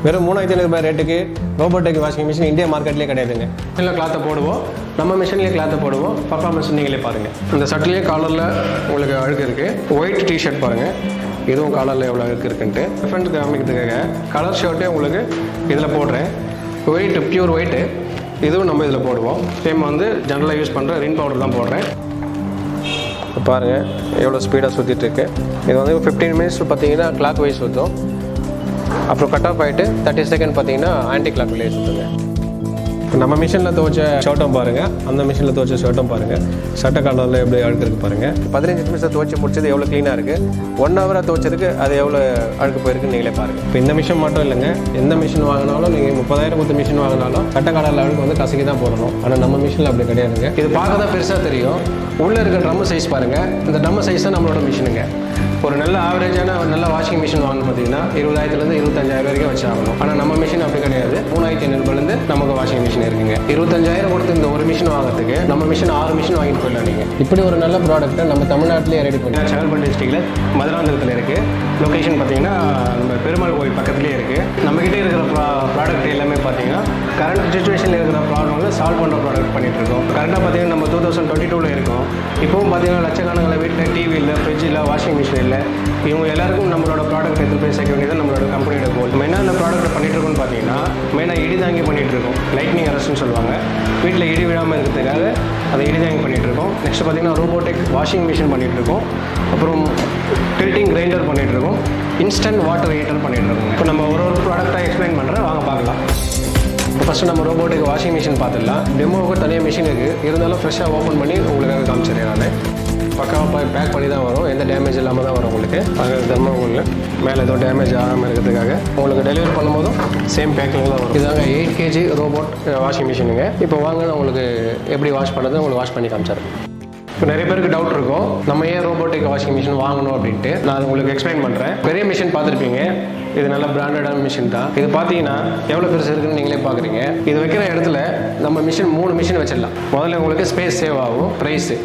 வெறும் 3500 ரூபாய் ரேட்டுக்கு ரோபோட்டிக் வாஷிங் மிஷின் இந்தியா மார்க்கெட்லேயே கிடையாதுங்க. இல்லை கிளாத்தை போடுவோம், நம்ம மிஷின்லேயே கிளாத்தை போடுவோம், பர்ஃபார்மன்ஸ் நீங்களே பாருங்கள். இந்த சட்டிலே காலரில் உங்களுக்கு அழுக்கு இருக்குது. ஒயிட் டிஷர்ட் பாருங்கள், இதுவும் காலரில் எவ்வளோ அழுக்கு இருக்குன்ட்டு டிஃப்ரெண்ட் காமிக்கிறதுக்காக கலர் ஷர்ட்டே உங்களுக்கு இதில் போடுறேன். ஒயிட் பியூர் ஒயிட்டு, இதுவும் நம்ம இதில் போடுவோம். சேம் ஜென்ரலாக யூஸ் பண்ணுற ரின் பவுடர் தான் போடுறேன். பாருங்கள் எவ்வளோ ஸ்பீடாக சுற்றிட்டுருக்கு. இது 15 மினிட்ஸ் பார்த்தீங்கன்னா கிளாக் வைஸ் சுற்றும். அப்புறம் கட் ஆஃப் ஆகிட்டு 30 செகண்ட் பார்த்தீங்கன்னா ஆன்டி கிளாக் வில்லேஜ் சுற்றுங்க. இப்போ நம்ம மிஷினில் துவைச்ச ஷர்ட்டும் பாருங்கள், அந்த மிஷினில் துவைச்ச ஷர்ட்டும் பாருங்கள். சட்டை காலரில் எப்படி அழுக்கு இருக்குது பாருங்கள். 15 நிமிஷம் துவைச்சி முடிச்சது எவ்வளோ க்ளீனாக இருக்குது. 1 ஹவராக துவைச்சதுக்கு அது எவ்வளோ அழுக்கு போயிருக்குன்னு நீங்களே பாருங்கள். இப்போ இந்த மிஷின் மட்டும் இல்லைங்க, எந்த மிஷின் வாங்கினாலும் நீங்கள் 30,000 கொடுத்த மிஷின் வாங்கினாலும் சட்டை காலரில் அழுக்கு கசக்கி தான் போடணும். ஆனால் நம்ம மிஷினில் அப்படி கிடையாதுங்க. இது பார்க்க தான் பெருசாக தெரியும். உள்ளே இருக்க ட்ரம் சைஸ் பாருங்கள். இந்த ட்ரம் சைஸ் தான் நம்மளோட மிஷினுங்க. ஒரு நல்ல ஆவரேஜான நல்ல வாஷிங் மிஷின் வாங்கணும் பார்த்தீங்கன்னா 20,000 25,000 வரைக்கும் வச்சு ஆகணும். ஆனால் நம்ம மிஷின் அப்படி கிடையாது. 3,500 நமக்கு வாஷிங் மிஷின் இருக்குங்க. 25,000 கொடுத்து இந்த ஒரு மிஷின் வாங்குறதுக்கு நம்ம மிஷின் 6 மிஷின் வாங்கிட்டு போயிடலாம். நீங்கள் இப்படி ஒரு நல்ல ப்ராடக்ட்டை நம்ம தமிழ்நாட்டிலேயே ரெடி பண்ணி செங்கல்பட்டு டிஸ்ட்ரிக்டில் மதுராந்தகத்தில் இருக்குது. லொக்கேஷன் பார்த்தீங்கன்னா நம்ம பெருமாள் கோயில் பக்கத்துலேயே இருக்குது. நம்மகிட்ட இருக்கிற ப்ராடக்ட் எல்லாமே பார்த்தீங்கன்னா கரண்ட் சுச்சுவேஷனில் இருக்கிற ப்ராப்ளம்ல சால்வ் பண்ணுற ப்ராடக்ட் பண்ணிகிட்டு இருக்கோம். கரெக்டாக பார்த்தீங்கன்னா நம்ம 2022 இருக்கோம். இப்போவும் பார்த்தீங்கன்னா லட்சக்கணக்கில் வீட்டில் டிவி இல்லை, ஃப்ரிட்ஜ் இல்லை, வாஷிங் மிஷின் இல்லை. இவங்க எல்லாருக்கும் நம்மளோட ப்ராடக்ட் எடுத்து போய் சேர்க்க வேண்டியது நம்மளோட கம்பெனியோட கோல். மெயினாக இந்த ப்ராடக்ட் பண்ணிட்டு இருக்கோம்னு பார்த்தீங்கன்னா மெயினாக இடி தாங்கி பண்ணிகிட்டு இருக்கோம். லைட்னிங் அரெஸ்ட்னு சொல்லுவாங்க. வீட்டில் இடி விழாமல் இருக்கிறதுக்காக அதை இடி தாங்கி பண்ணிகிட்டு இருக்கோம். நெக்ஸ்ட் பார்த்தீங்கன்னா ரோபோட்டிக் வாஷிங் மிஷின் பண்ணிகிட்டு இருக்கோம். அப்புறம் டில்ட்டிங் கிரைண்டர் பண்ணிகிட்டு இருக்கோம். இன்ஸ்டன்ட் வாட்டர் ஹீட்டர் பண்ணிகிட்டு இருக்கோம். இப்போ நம்ம ஒரு ப்ராடக்டாக எக்ஸ்பிளைன் பண்ணுறேன், வாங்க பார்க்கலாம். இப்போ ஃபஸ்ட்டு நம்ம ரோபோட்டிக் வாஷிங் மிஷின் பார்த்துடலாம். டெமோவுக்கு தனியாக மிஷின் இருக்குது, இருந்தாலும் ஃப்ரெஷ்ஷாக ஓப்பன் பண்ணி உங்களுக்காக காமிச்சிடுறேன். நான் பக்காவாக பேக் பண்ணி தான் வரும், எந்த டேமேஜ் இல்லாமல் தான் வரும் உங்களுக்கு. அங்கே தெர்மோகோலில் மேலே ஏதோ டேமேஜ் ஆகாமல் இருக்கிறதுக்காக உங்களுக்கு டெலிவரி பண்ணும்போதும் சேம் பேக்கிங் தான் வரும். இதாங்க 8 kg ரோபோட் வாஷிங் மிஷினுங்க. இப்போ வாங்க நான் உங்களுக்கு எப்படி வாஷ் பண்ணுறது உங்களுக்கு வாஷ் பண்ணி காமிச்சிடுறேன். இப்போ நிறைய பேருக்கு டவுட் இருக்கும், நம்ம ஏன் ரோபோட்டிக் வாஷிங் மிஷின் வாங்கணும் அப்படின்ட்டு. நான் உங்களுக்கு எக்ஸ்பிளைன் பண்ணுறேன். பெரிய மிஷின் பார்த்துருப்பீங்க, இது நல்ல பிராண்டடான மிஷின் தான். இது பார்த்தீங்கன்னா எவ்வளோ பெருசு இருக்குன்னு நீங்களே பார்க்குறீங்க. இது வைக்கிற இடத்துல நம்ம மிஷின் 3 மிஷின் வச்சிடலாம். முதல்ல உங்களுக்கு ஸ்பேஸ் சேவ் ஆகும். ப்ரைஸு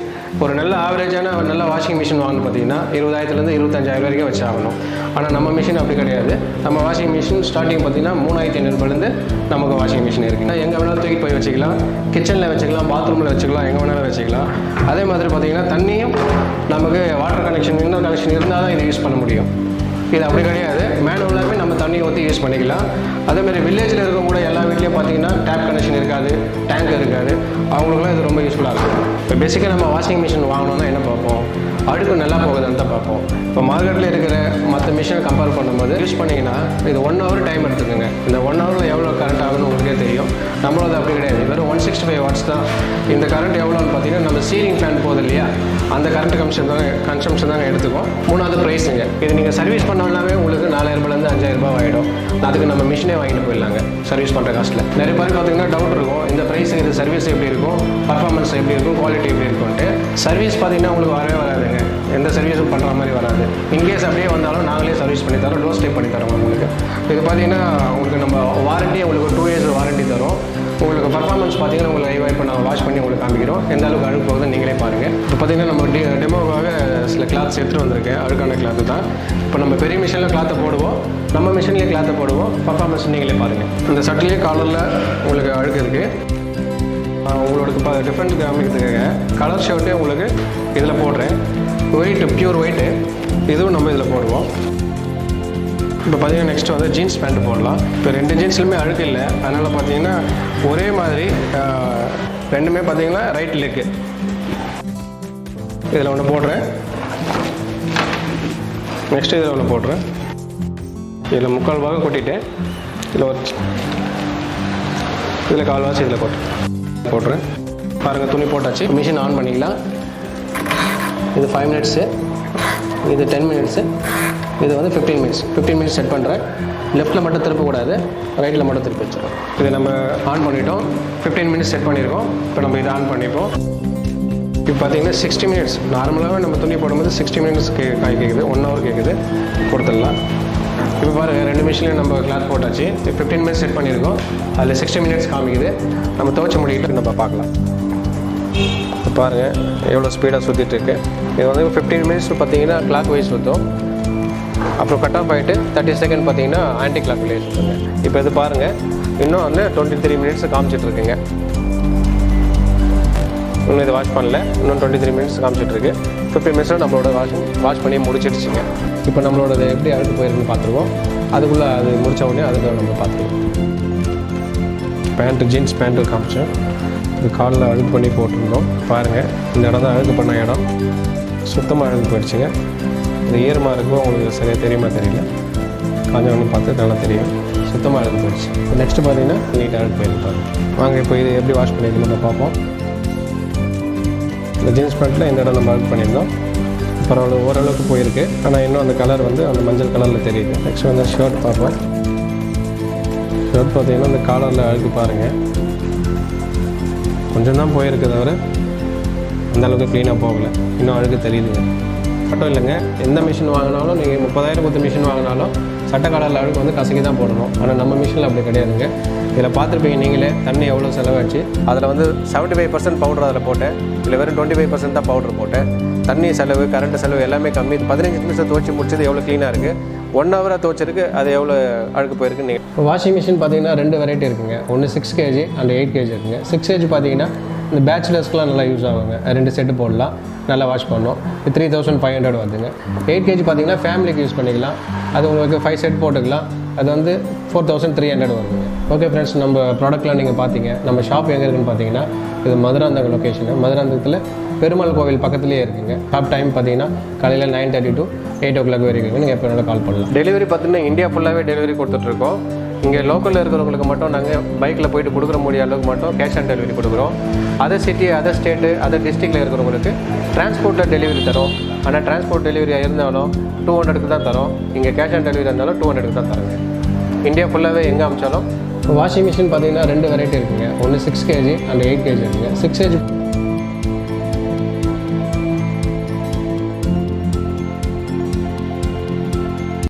ஒரு நல்ல ஆவரேஜான நல்ல வாஷிங் மிஷின் வாங்கணும் பார்த்தீங்கன்னா 20,000 25,000 வரைக்கும் வச்சு ஆகணும். ஆனால் நம்ம மிஷின் அப்படி கிடையாது. நம்ம வாஷிங் மிஷின் ஸ்டார்டிங் பார்த்தீங்கன்னா 3,500 நமக்கு வாஷிங் மிஷின் இருக்குது. எங்கே வேணாலும் தூக்கி போய் வச்சுக்கலாம், கிச்சனில் வச்சுக்கலாம், பாத்ரூமில் வச்சுக்கலாம், எங்கே வேணாலும் வச்சுக்கலாம். அதே மாதிரி பார்த்தீங்கன்னா தண்ணியும் நமக்கு வாட்டர் கனெக்ஷன் இன்னொரு கனெக்ஷன் இருந்தால் தான் இதை யூஸ் பண்ண முடியும். இது அப்படி கிடையாது, மேனுவலாகவே நம்ம தண்ணியை ஊற்றி யூஸ் பண்ணிக்கலாம். அதேமாதிரி வில்லேஜில் இருக்கவங்க எல்லா வீட்லேயும் பார்த்தீங்கன்னா டேப் கனெக்ஷன் இருக்காது, டேங்க் இருக்காது. அவங்களுக்குலாம் இது ரொம்ப யூஸ்ஃபுல்லாக இருக்கும். இப்போ பேசிக்காக நம்ம வாஷிங் மிஷின் வாங்கணும்னா என்ன பார்ப்போம், அழுக்கு நல்லா போகுதுன்னு தான் பார்ப்போம். இப்போ மார்க்கெட்டில் இருக்கிற மற்ற மிஷினை கம்பேர் பண்ணும்போது யூஸ் பண்ணிங்கன்னா இது 1 hour டைம் எடுத்துக்கோங்க. இந்த 1 hour எவ்வளோ கரண்ட் ஆகுன்னு உங்களுக்கே தெரியும். நம்மளது அப்படி கிடையாது, வெறும் 165 watts தான். இந்த கரண்ட் எவ்வளோன்னு பார்த்தீங்கன்னா நம்ம சீலிங் ஃபேன் போகுது இல்லையா, அந்த கரண்ட் கன்சம்ஷன் தாங்க எடுத்துக்கும். 3வது ப்ரைஸுங்க. இது நீங்கள் சர்வீஸ் பண்ணோம்னாவே உங்களுக்கு 4,000 5,000 ரூபாய் ஆகிடும். அதுக்கு நம்ம மிஷினே வாங்கிட்டு போயிடலாங்க சர்வீஸ் பண்ணுற காஸ்ட்டில். நிறைய பேர் பார்த்தீங்கன்னா டவுட் இருக்கும், இந்த ப்ரைஸுக்கு இது சர்வீஸ் எப்படி இருக்கும், பர்ஃபார்மன்ஸ் எப்படி இருக்கும், குவாலிட்டி எப்படி இருக்கும்ட்டு. சர்வீஸ் பார்த்தீங்கன்னா உங்களுக்கு வரவே வராதுங்க, எந்த சர்வீஸும் பண்ணுற மாதிரி வராது. இன்கேஸ் அப்படியே வந்தாலும் நாங்களே சர்வீஸ் பண்ணி தரோம், டோர் ஸ்டே பண்ணி தரோம் உங்களுக்கு. இது பார்த்தீங்கன்னா உங்களுக்கு நம்ம வாரண்ட்டி உங்களுக்கு 2 years வாரண்ட்டி தரும். உங்களுக்கு பர்ஃபார்மன்ஸ் பார்த்தீங்கன்னா உங்களுக்கு லைவாக இப்போ நான் வாஷ் பண்ணி உங்களுக்கு காமிக்கிறோம், எந்த அளவுக்கு அழுக்கு போகுதுன்னு நீங்களே பாருங்கள். இப்போ பார்த்தீங்கன்னா நம்ம டெமோவாக சில கிளாத்ஸ் எடுத்துகிட்டு வந்திருக்கேன், அழுக்கான கிளாத்து தான். இப்போ நம்ம பெரிய மிஷினில் கிளாத்தை போடுவோம், நம்ம மிஷின்லேயே கிளாத்தை போடுவோம், பர்ஃபார்மன்ஸ் நீங்களே பாருங்கள். இந்த சட்டிலே காலரில் உங்களுக்கு அழுக்கு இருக்குது. உங்களுக்கு டிஃப்ரெண்ட் காமிக்கிறதுக்காக கலர் ஷர்ட்டே உங்களுக்கு இதில் போடுறேன். ஒயிட்டு பியூர் ஒயிட்டு, இதுவும் நம்ம இதில் போடுவோம். இப்போ பார்த்தீங்கன்னா நெக்ஸ்ட் ஜீன்ஸ் பேண்ட் போடலாம். இப்போ 2 ஜீன்ஸ்லையுமே அழுக்கு இல்லை, அதனால் பார்த்தீங்கன்னா ஒரே மாதிரி ரெண்டுமே பார்த்தீங்கன்னா ரைட் லெக்கு. இதில் ஒன்று போடுறேன், நெக்ஸ்ட்டு இதில் ஒன்று போடுறேன். இதில் 3/4 பாகம் கொட்டிட்டேன், இதில் கால்வாசி இதில் போட்டுறேன். பாருங்கள், துணி போட்டாச்சு. மிஷின் ஆன் பண்ணிக்கலாம். இது 5 minutes, இது 10 minutes, இது 15 minutes. 15 minutes செட் பண்ணுறேன். லெஃப்ட்டில் மட்டும் திருப்பக்கூடாது, ரைட்டில் மட்டும் திருப்பி வச்சுருக்கோம். இதை நம்ம ஆன் பண்ணிட்டோம், 15 minutes செட் பண்ணியிருக்கோம். இப்போ நம்ம இதை ஆன் பண்ணிப்போம். இப்போ பார்த்தீங்கன்னா 60 minutes. நார்மலாகவே நம்ம துணி போடும்போது 60 minutes காய் கேட்குது, 1 hour கேட்குது, கொடுத்துடலாம். இப்போ பாருங்கள், 2 மிஷின்லையும் நம்ம கிளாத் போட்டாச்சு. 15 minutes செட் பண்ணியிருக்கோம், அதில் 60 minutes காமிக்குது. நம்ம துவைச்ச முடிக்கிட்டு நம்ம பார்க்கலாம். இப்போ பாருங்கள் எவ்வளோ ஸ்பீடாக சுற்றிட்டுருக்கு. இது 15 minutes பார்த்தீங்கன்னா கிளாக் வைஸ் சுற்றும். அப்புறம் கட் ஆஃப் ஆகிட்டு 30 செகண்ட் பார்த்தீங்கன்னா ஆன்டி கிளாக் வைஸ் இருக்குங்க. இப்போ இது பாருங்கள், இன்னும் வந்து 23 மினிட்ஸ் காமிச்சிட்ருக்குங்க. இன்னும் இது வாஷ் பண்ணல, இன்னும் 23 மினிட்ஸ் காமிச்சிட்ருக்கு. 50 மினிட்ஸில் நம்மளோட வாஷ் பண்ணி முடிச்சிடுச்சுங்க. இப்போ நம்மளோட எப்படி அழுக்கு போயிருக்குன்னு பார்த்துருவோம். அதுக்குள்ளே அது முடித்த உடனே அதுக்கு நம்ம பார்த்துருவோம். பேண்ட்டு, ஜீன்ஸ் பேண்ட்டு காமிச்சேன். இது காலில் அழுக்கு பண்ணி போட்டிருந்தோம். பாருங்கள், இந்த இடம் தான் அழுக்கு பண்ண இடம். சுத்தமாக அழுக்கு போயிடுச்சுங்க. இது ஈரமாக இருக்கும், உங்களுக்கு சரியாக தெரியுமா தெரியல. காஞ்சவொன்னு பார்த்து நல்லா தெரியும். சுத்தமாக அழுக்கு போயிடுச்சு. நெக்ஸ்ட்டு பார்த்தீங்கன்னா நீட்டாக அழுக்கு போயிருப்பாங்க. வாங்க இப்போ இது எப்படி வாஷ் பண்ணியிருக்கோம் நம்ம பார்ப்போம். இந்த ஜீன்ஸ் பேண்ட்டில் இந்த இடம் நம்ம அழுக்கு பண்ணியிருந்தோம். பரவாயில்ல, ஓரளவுக்கு போயிருக்கு. ஆனால் இன்னும் அந்த கலர் வந்து அந்த மஞ்சள் கலரில் தெரியுது. நெக்ஸ்ட் வந்து ஷர்ட் பார்ப்போம். ஷர்ட் பார்த்தீங்கன்னா இந்த காலரில் அழுக்கு பாருங்கள், கொஞ்சம் தான் போயிருக்கு தவிர அந்தளவுக்கு க்ளீனாக போகலை. இன்னும் அழுக்கு தெரியுதுங்க. மட்டும் இல்லைங்க, எந்த மிஷின் வாங்கினாலும் நீங்கள் 30,000 கொடுத்து மிஷின் வாங்கினாலும் சட்டை கலரில் அழுக்கு வந்து கசக்கி தான் போடணும். ஆனால் நம்ம மிஷினில் அப்படி கிடையாதுங்க. இதில் பார்த்துருப்பீங்க நீங்களே, தண்ணி எவ்வளோ செலவாச்சு. அதில் வந்து 75% பவுடர் அதில் போட்டேன், இல்லை வெறும் 25% தான் பவுடர் போட்டேன். தண்ணி செலவு, கரண்ட் செலவு எல்லாமே கம்மி. 15 நிமிஷம் துவச்சி முடிச்சது எவ்வளோ க்ளீனாக இருக்குது. 1 ஹவராக துவச்சிருக்கு, அது எவ்வளோ அழுக்கு போயிருக்கு. நீங்கள் இப்போ வாஷிங் மிஷின் பார்த்தீங்கன்னா 2 வெரைட்டி இருக்குங்க. ஒன்று 6 kg அண்ட் 8 kg இருக்குங்க. 6 kg பார்த்தீங்கன்னா இந்த பேச்சுலர்ஸ்க்குலாம் நல்லா யூஸ் ஆகுங்க. 2 செட்டு போடலாம், நல்லா வாஷ் பண்ணோம். 3500 வருதுங்க. 8 kg பார்த்தீங்கன்னா ஃபேமிலிக்கு யூஸ் பண்ணிக்கலாம். அது உங்களுக்கு 5 செட் போட்டுக்கலாம். அது வந்து 4300 வருதுங்க. ஓகே ஃப்ரெண்ட்ஸ், நம்ம ப்ராடக்ட்லாம் நீங்கள் பார்த்தீங்க. நம்ம ஷாப் எங்கே இருக்குன்னு பார்த்தீங்கன்னா, இது மதுராந்தகம் லொக்கேஷனு. மதுராந்தகத்தில் பெருமாள் கோவில் பக்கத்துலேயே இருக்குங்க. ஷாப் டைம் பார்த்தீங்கன்னா காலையில் 9:30 to 8 o'clock வரைக்கும் நீங்கள் எப்போ வேணாலும் கால் பண்ணலாம். டெலிவரி பார்த்தீங்கன்னா இந்தியா ஃபுல்லாகவே டெலிவரி கொடுத்துட்ருக்கோம். இங்கே லோக்கலில் இருக்கிறவங்களுக்கு மட்டும் நாங்கள் பைக்கில் போய்ட்டு கொடுக்குற முடியாத அளவுக்கு மட்டும் கேஷ் ஆன் டெலிவரி கொடுக்குறோம். Other city, other state, other டிஸ்ட்ரிக்டில் இருக்கிறவங்களுக்கு டிரான்ஸ்போர்ட்டில் டெலிவரி தரோம். ஆனால் டிரான்ஸ்போர்ட் டெலிவரியாக இருந்தாலும் 200க்கு தான் தரோம். இங்கே கேஷ் ஆன் டெலிவரி இருந்தாலும் 200க்கு தான் தரோங்க. இந்தியா ஃபுல்லாகவே எங்கே அமிச்சாலும். வாஷிங் மிஷின் பார்த்தீங்கன்னா 2 வெரைட்டி இருக்குங்க. ஒன்று 6 kg அண்ட் 8 kg இருக்குங்க. 6 kg